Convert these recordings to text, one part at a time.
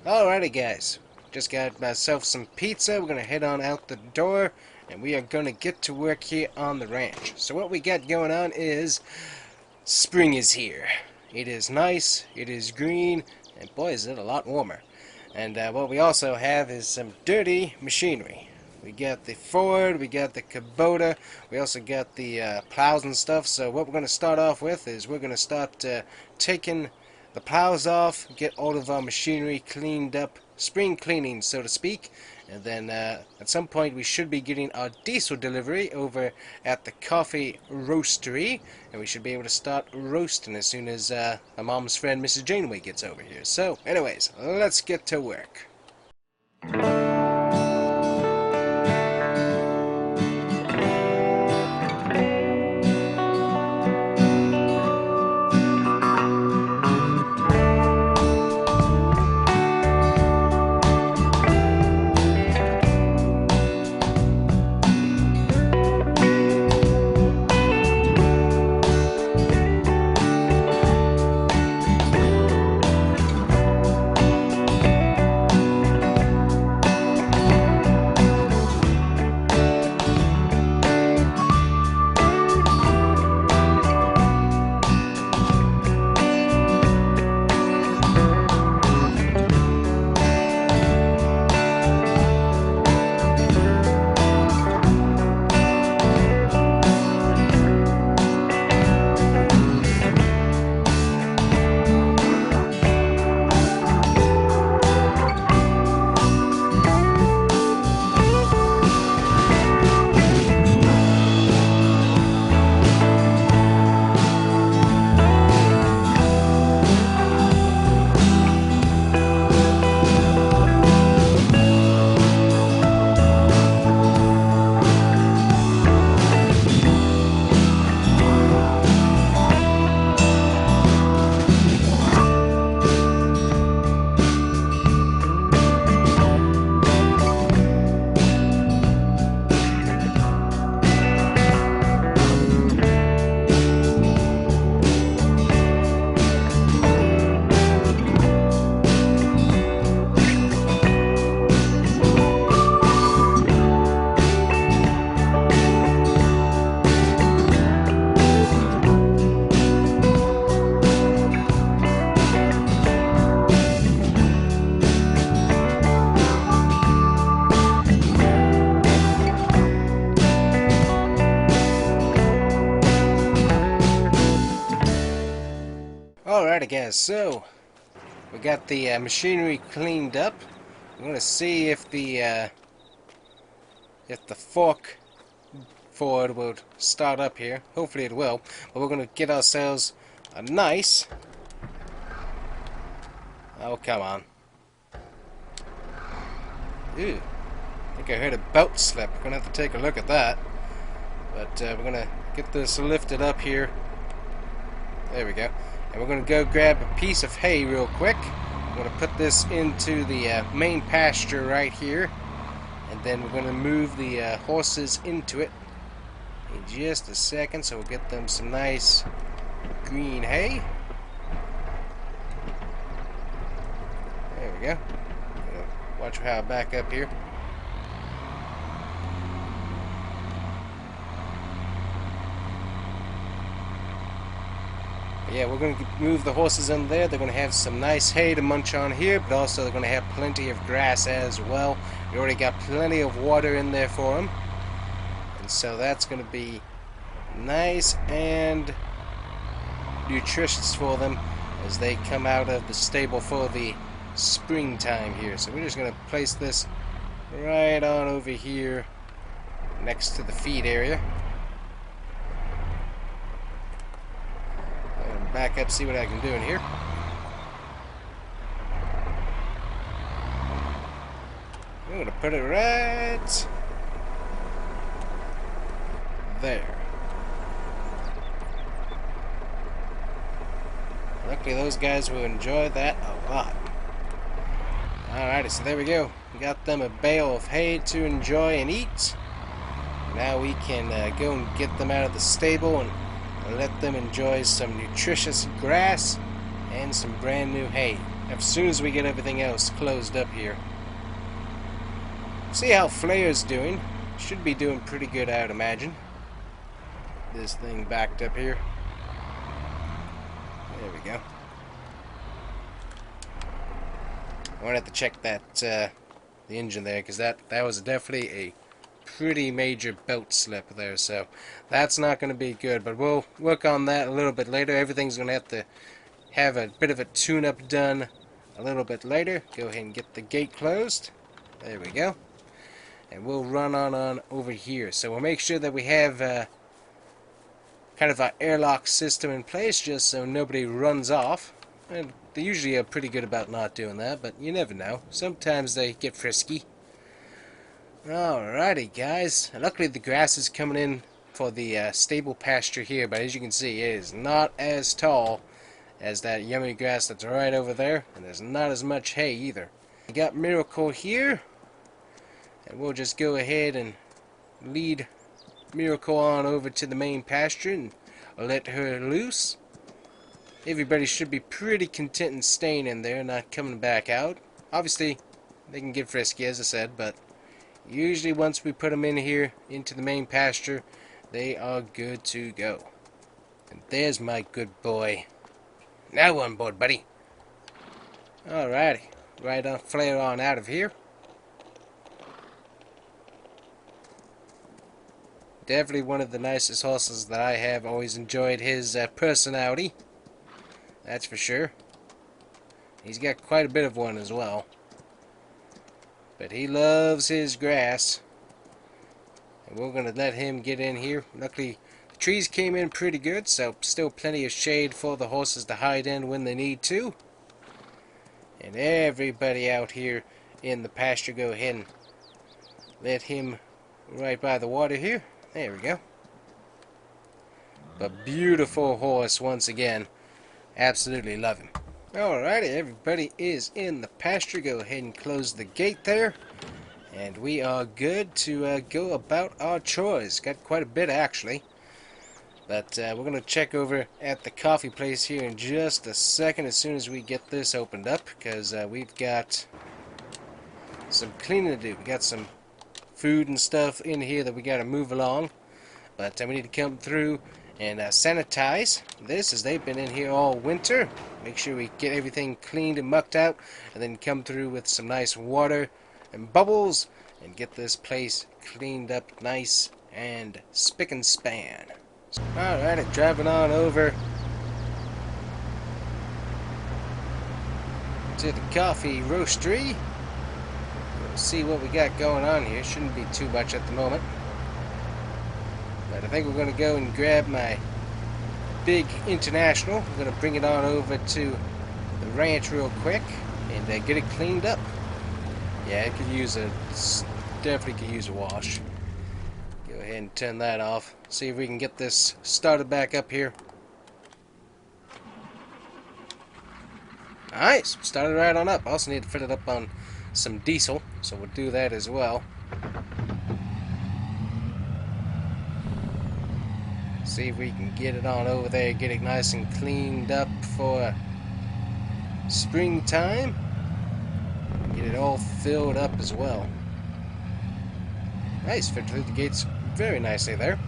Alrighty guys, just got myself some pizza. We're gonna head on out the door and we are gonna get to work here on the ranch. So what we got going on is spring is here. It is nice, it is green, and boy is it a lot warmer. And what we also have is some dirty machinery. We got the Ford, we got the Kubota, we also got the plows and stuff. So what we're going to start off with is we're going to start taking the plows off, get all of our machinery cleaned up, spring cleaning so to speak, and then at some point we should be getting our diesel delivery over at the coffee roastery, and we should be able to start roasting as soon as my mom's friend Mrs. Janeway gets over here. So anyways, let's get to work. Alright guys, so we got the machinery cleaned up. I'm gonna see if the fork Ford will start up here. Hopefully it will. But we're gonna get ourselves a nice. Oh come on! Ooh, I think I heard a belt slip. We're gonna have to take a look at that. But we're gonna get this lifted up here. There we go. And we're going to go grab a piece of hay real quick. I'm going to put this into the main pasture right here. And then we're going to move the horses into it in just a second. So we'll get them some nice green hay. There we go. Watch how I back up here. Yeah, we're going to move the horses in there. They're going to have some nice hay to munch on here, but also they're going to have plenty of grass as well. We already got plenty of water in there for them. And so that's going to be nice and nutritious for them as they come out of the stable for the springtime here. So we're just going to place this right on over here next to the feed area. Back up, see what I can do in here. I'm going to put it right there. Luckily those guys will enjoy that a lot. Alrighty, so there we go. We got them a bale of hay to enjoy and eat. Now we can go and get them out of the stable and let them enjoy some nutritious grass and some brand new hay. as soon as we get everything else closed up here. See how Flair's doing. Should be doing pretty good, I would imagine. This thing backed up here. There we go. I'm gonna have to check that the engine there, because that was definitely a pretty major belt slip there, so that's not going to be good, but we'll work on that a little bit later. Everything's going to have a bit of a tune-up done a little bit later. Go ahead and get the gate closed. There we go. And we'll run on over here. So we'll make sure that we have kind of our airlock system in place, just so nobody runs off. And they usually are pretty good about not doing that, but you never know. Sometimes they get frisky. Alrighty, guys. Luckily the grass is coming in for the stable pasture here, but as you can see, it is not as tall as that yummy grass that's right over there, and there's not as much hay either. We got Miracle here, and we'll just go ahead and lead Miracle on over to the main pasture and let her loose. Everybody should be pretty content in staying in there, not coming back out. Obviously, they can get frisky, as I said, but usually once we put them in here into the main pasture, they are good to go. And there's my good boy. Now on board, buddy. Alrighty. Right on, flare on out of here. Definitely one of the nicest horses that I have. Always enjoyed his personality. That's for sure. He's got quite a bit of one as well. But he loves his grass. And we're going to let him get in here. Luckily, the trees came in pretty good, so still plenty of shade for the horses to hide in when they need to. And everybody out here in the pasture, go ahead and let him right by the water here. There we go. A beautiful horse once again. Absolutely love him. Alrighty, everybody is in the pasture. Go ahead and close the gate there. And we are good to go about our chores. Got quite a bit, actually. But we're going to check over at the coffee place here in just a second as soon as we get this opened up. Because we've got some cleaning to do. We got some food and stuff in here that we got to move along. But we need to come through and sanitize this, as they've been in here all winter. Make sure we get everything cleaned and mucked out, and then come through with some nice water and bubbles and get this place cleaned up nice and spick and span. Alright, driving on over to the coffee roastery. We'll see what we got going on here. Shouldn't be too much at the moment. But I think we're going to go and grab my big International. We're going to bring it on over to the ranch real quick and get it cleaned up. Yeah, it could use definitely could use a wash. Go ahead and turn that off. See if we can get this started back up here. Nice, started right on up. Also need to fill it up on some diesel, so we'll do that as well. See if we can get it on over there, get it nice and cleaned up for springtime. Get it all filled up as well. Nice, fit through the gates very nicely there.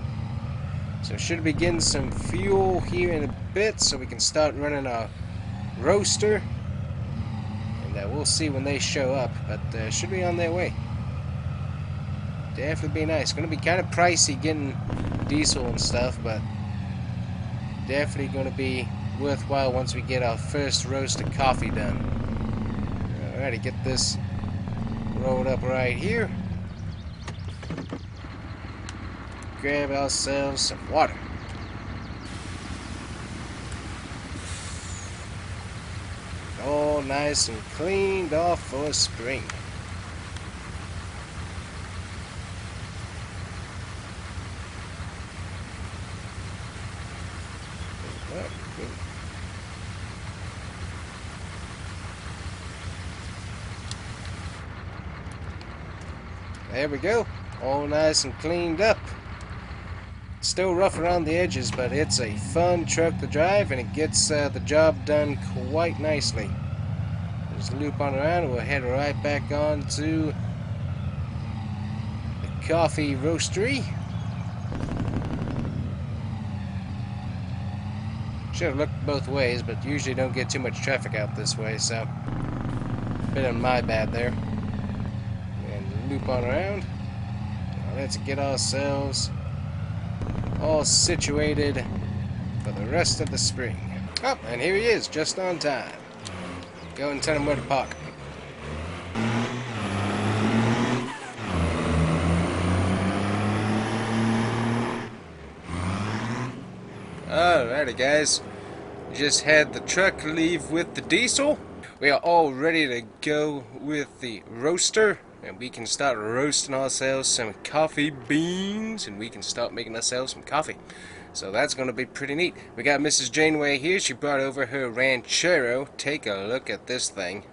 So should be getting some fuel here in a bit so we can start running our roaster. And we'll see when they show up, but should be on their way. Definitely be nice. Going to be kind of pricey getting diesel and stuff, but definitely going to be worthwhile once we get our first roast of coffee done. Alrighty, get this rolled up right here. Grab ourselves some water. All nice and cleaned off for spring. There we go. All nice and cleaned up. Still rough around the edges, but it's a fun truck to drive, and it gets the job done quite nicely. Just loop on around and we'll head right back on to the coffee roastery. Should have looked both ways, but usually don't get too much traffic out this way, so bit of my bad there. And loop on around. Now let's get ourselves all situated for the rest of the spring. Oh, and here he is, just on time. Go and tell him where to park. Alrighty guys, just had the truck leave with the diesel. We are all ready to go with the roaster, and we can start roasting ourselves some coffee beans, and we can start making ourselves some coffee. So that's going to be pretty neat. We got Mrs. Janeway here. She brought over her ranchero. Take a look at this thing.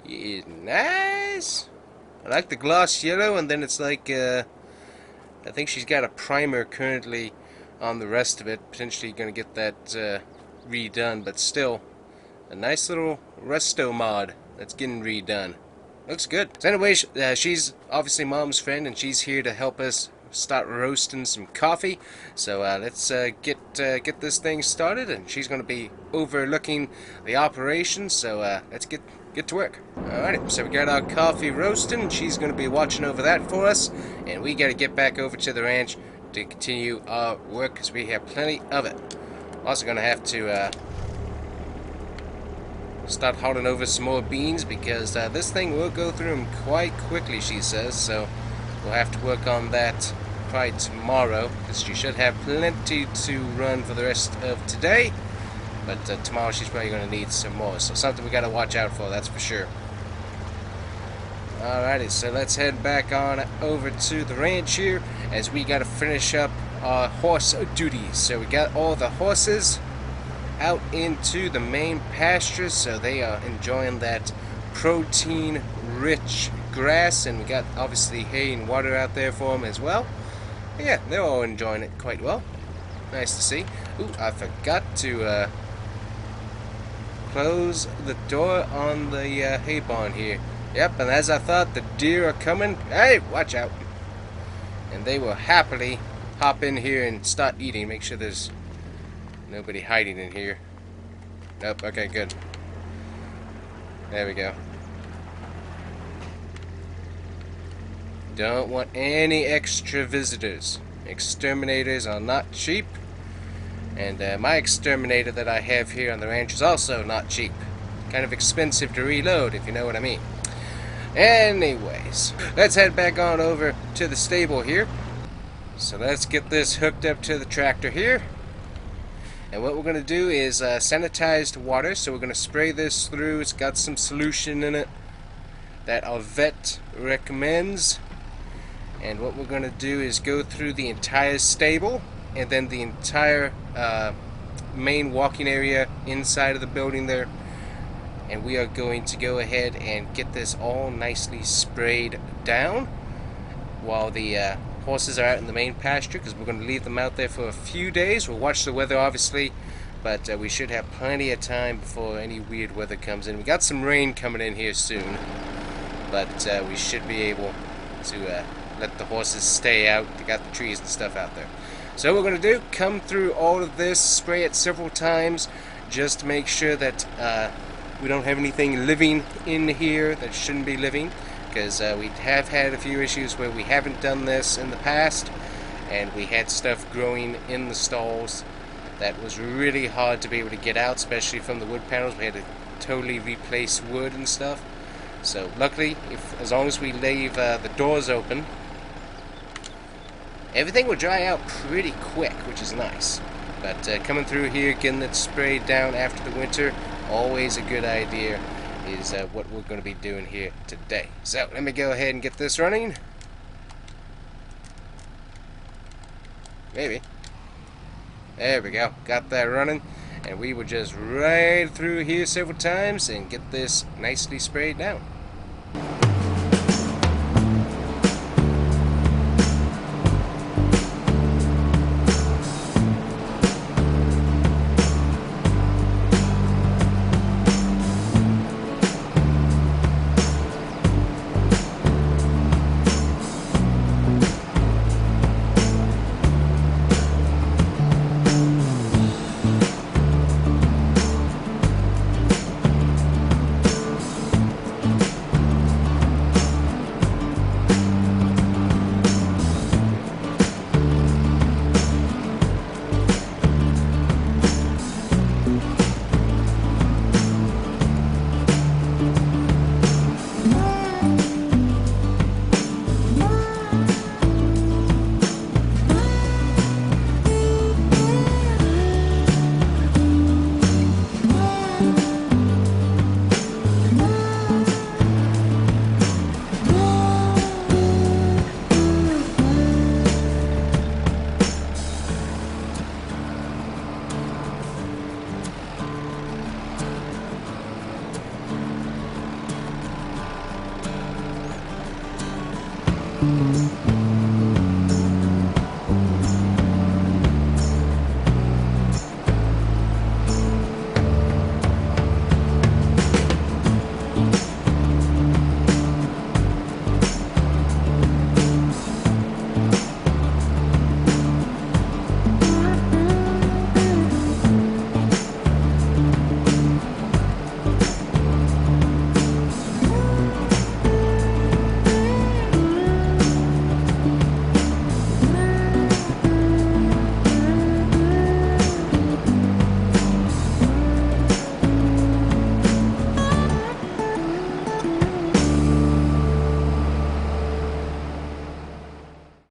It's nice. I like the gloss yellow, and then it's like, I think she's got a primer currently on the rest of it. Potentially going to get that redone, but still, a nice little resto mod that's getting redone. Looks good. So anyway, she's obviously Mom's friend, and she's here to help us start roasting some coffee. So let's get this thing started, and she's going to be overlooking the operation. So let's get to work. Alright, so we got our coffee roasting. She's going to be watching over that for us, and we got to get back over to the ranch to continue our work because we have plenty of it. Also going to have to start hauling over some more beans because this thing will go through them quite quickly, she says. So we'll have to work on that probably tomorrow, because she should have plenty to run for the rest of today. But tomorrow she's probably going to need some more. So something we got to watch out for, that's for sure. Alrighty, so let's head back on over to the ranch here, as we got to finish up our horse duties. So we got all the horses out into the main pasture, so they are enjoying that protein-rich grass, and we got obviously hay and water out there for them as well. Yeah, they're all enjoying it quite well. Nice to see. Ooh, I forgot to close the door on the hay barn here. Yep, and as I thought, the deer are coming. Hey, watch out. And they will happily hop in here and start eating. Make sure there's nobody hiding in here. Nope, okay, good. There we go. Don't want any extra visitors. Exterminators are not cheap. And my exterminator that I have here on the ranch is also not cheap. Kind of expensive to reload, if you know what I mean. Anyways, let's head back on over to the stable here. So let's get this hooked up to the tractor here. And what we're going to do is sanitized water. So we're going to spray this through. It's got some solution in it that our vet recommends. And what we're going to do is go through the entire stable and then the entire main walking area inside of the building there. And we are going to go ahead and get this all nicely sprayed down while the horses are out in the main pasture, because we're going to leave them out there for a few days. We'll watch the weather obviously, but we should have plenty of time before any weird weather comes in. We got some rain coming in here soon, but we should be able to let the horses stay out. They got the trees and stuff out there. So what we're going to do, come through all of this, spray it several times, just to make sure that we don't have anything living in here that shouldn't be living, because we have had a few issues where we haven't done this in the past, and we had stuff growing in the stalls that was really hard to be able to get out, especially from the wood panels. We had to totally replace wood and stuff. So luckily, as long as we leave the doors open, everything will dry out pretty quick, which is nice. But coming through here, getting it sprayed down after the winter, always a good idea, is what we're going to be doing here today. So let me go ahead and get this running. Maybe. There we go. Got that running. And we will just ride through here several times and get this nicely sprayed down.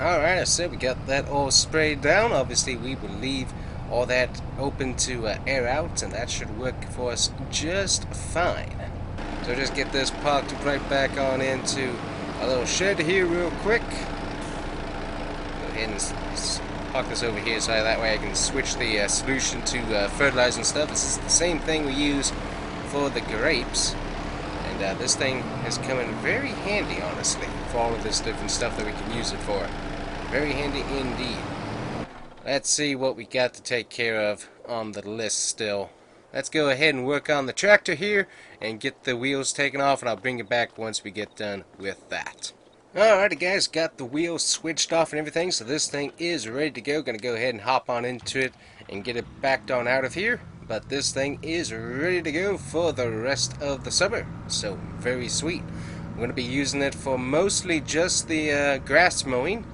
Alright, I said we got that all sprayed down. Obviously, we will leave all that open to air out, and that should work for us just fine. So just get this parked right back on into a little shed here real quick. Go ahead and park this over here so that way I can switch the solution to fertilizer and stuff. This is the same thing we use for the grapes. And this thing has come in very handy, honestly, for all of this different stuff that we can use it for. Very handy indeed. Let's see what we got to take care of on the list still. Let's go ahead and work on the tractor here and get the wheels taken off, and I'll bring it back once we get done with that. Alrighty guys, got the wheels switched off and everything, so this thing is ready to go. Gonna go ahead and hop on into it and get it backed on out of here. But this thing is ready to go for the rest of the summer, so very sweet. I'm going to be using it for mostly just the grass mowing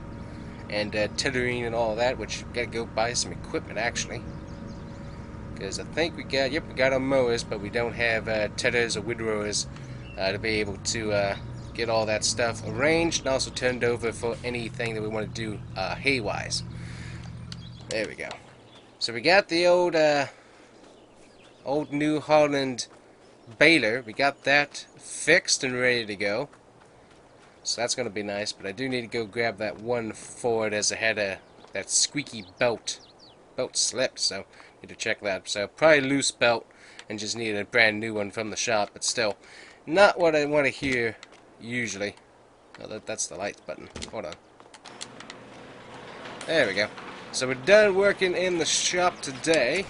and tillering and all that, which got to go buy some equipment actually, because I think we got our mowers, but we don't have tillers or windrowers to be able to get all that stuff arranged and also turned over for anything that we want to do hay-wise. There we go. So we got the old New Holland baler. We got that fixed and ready to go. So that's going to be nice, but I do need to go grab that one Ford as it had that squeaky belt slipped, so need to check that. So probably loose belt and just need a brand new one from the shop, but still not what I want to hear usually. Oh, that's the lights button. Hold on. There we go. So we're done working in the shop today.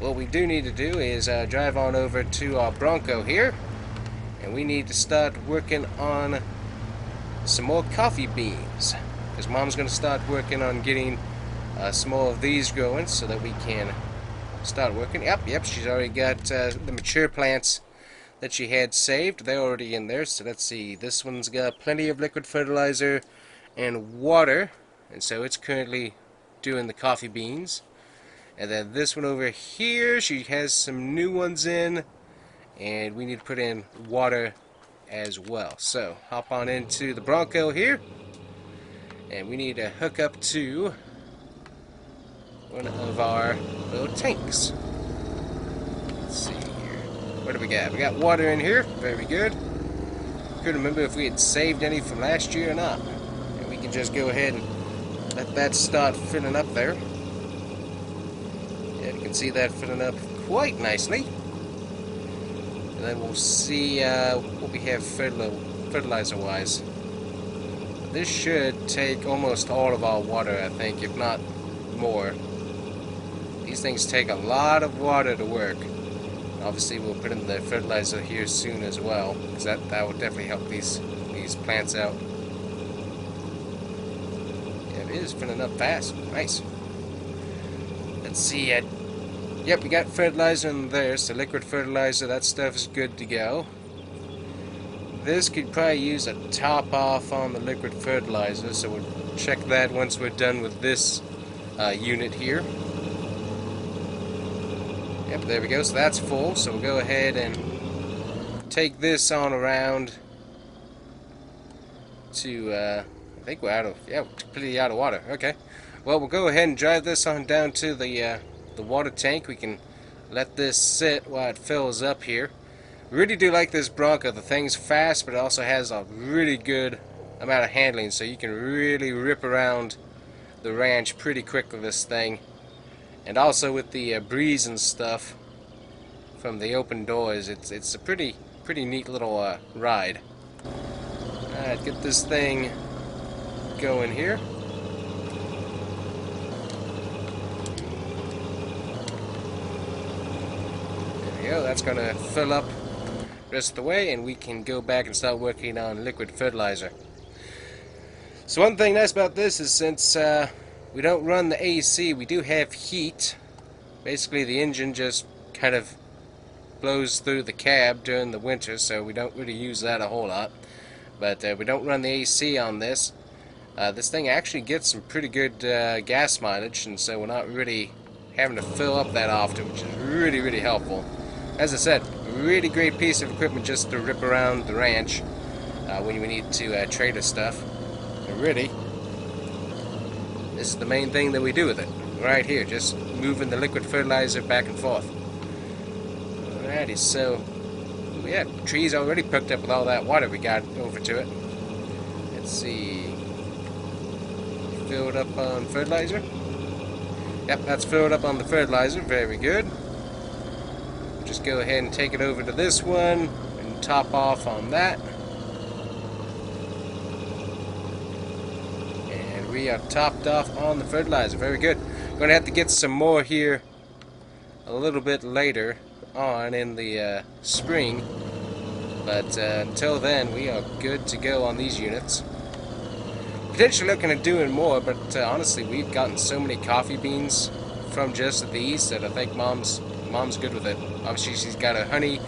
What we do need to do is drive on over to our Bronco here, and we need to start working on some more coffee beans, because Mom's going to start working on getting some more of these growing so that we can start working. Yep, she's already got the mature plants that she had saved. They're already in there, so let's see. This one's got plenty of liquid fertilizer and water, and so it's currently doing the coffee beans. And then this one over here, she has some new ones in, and we need to put in water as well. So hop on into the Bronco here, and we need to hook up to one of our little tanks. Let's see here. What do we got? We got water in here. Very good. Couldn't remember if we had saved any from last year or not. And we can just go ahead and let that start filling up there. You can see that filling up quite nicely. And then we'll see what we have fertilizer-wise. This should take almost all of our water, I think, if not more. These things take a lot of water to work. Obviously, we'll put in the fertilizer here soon as well, because that will definitely help these plants out. Yeah, it is filling up fast. Nice. Let's see. Yep, we got fertilizer in there, so liquid fertilizer, that stuff is good to go. This could probably use a top off on the liquid fertilizer, so we'll check that once we're done with this unit here. Yep, there we go, so that's full, so we'll go ahead and take this on around to, I think we're we're completely out of water. Okay, well, we'll go ahead and drive this on down to the water tank. We can let this sit while it fills up here. Really do like this Bronco. The thing's fast, but it also has a really good amount of handling, so you can really rip around the ranch pretty quick with this thing. And also with the breeze and stuff from the open doors, it's a pretty neat little ride. Alright, get this thing going here. There we go, that's going to fill up the rest of the way, and we can go back and start working on liquid fertilizer. So one thing nice about this is since we don't run the AC, we do have heat. Basically the engine just kind of blows through the cab during the winter, so we don't really use that a whole lot. But we don't run the AC on this. This thing actually gets some pretty good gas mileage, and so we're not really having to fill up that often, which is really, really helpful. As I said, really great piece of equipment just to rip around the ranch when we need to trade us stuff. And really, this is the main thing that we do with it. Right here, just moving the liquid fertilizer back and forth. Alrighty, so we have trees already picked up with all that water we got over to it. Let's see. Filled up on fertilizer. Yep, that's filled up on the fertilizer. Very good. Just go ahead and take it over to this one and top off on that. And we are topped off on the fertilizer. Very good. Going to have to get some more here a little bit later on in the spring. But until then, we are good to go on these units. Potentially looking at doing more, but honestly, we've gotten so many coffee beans from just these that I think Mom's good with it. Obviously, she's got her honey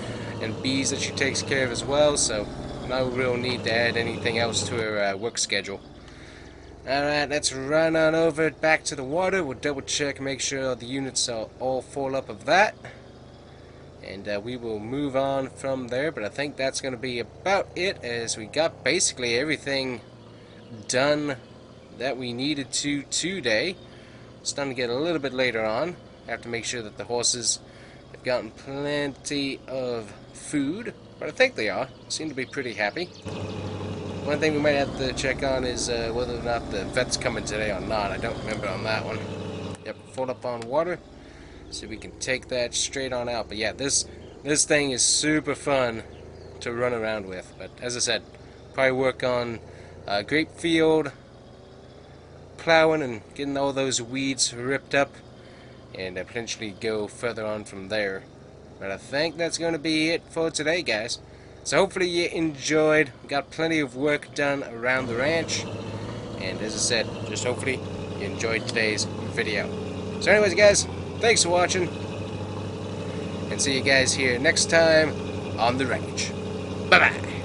and bees that she takes care of as well, so no real need to add anything else to her work schedule. Alright, let's run on over back to the water. We'll double check and make sure the units are all full up of that. And we will move on from there, but I think that's going to be about it, as we got basically everything done that we needed to today. It's starting to get a little bit later on. I have to make sure that the horses have gotten plenty of food, but I think they are. Seem to be pretty happy. One thing we might have to check on is whether or not the vet's coming today or not. I don't remember on that one. Yep, full up on water, so we can take that straight on out. But yeah, this thing is super fun to run around with. But as I said, probably work on grape field, plowing and getting all those weeds ripped up, and potentially go further on from there. But I think that's going to be it for today, guys. So hopefully you enjoyed. We got plenty of work done around the ranch, and as I said, just hopefully you enjoyed today's video. So anyways, guys, thanks for watching, and see you guys here next time on the ranch. Bye bye.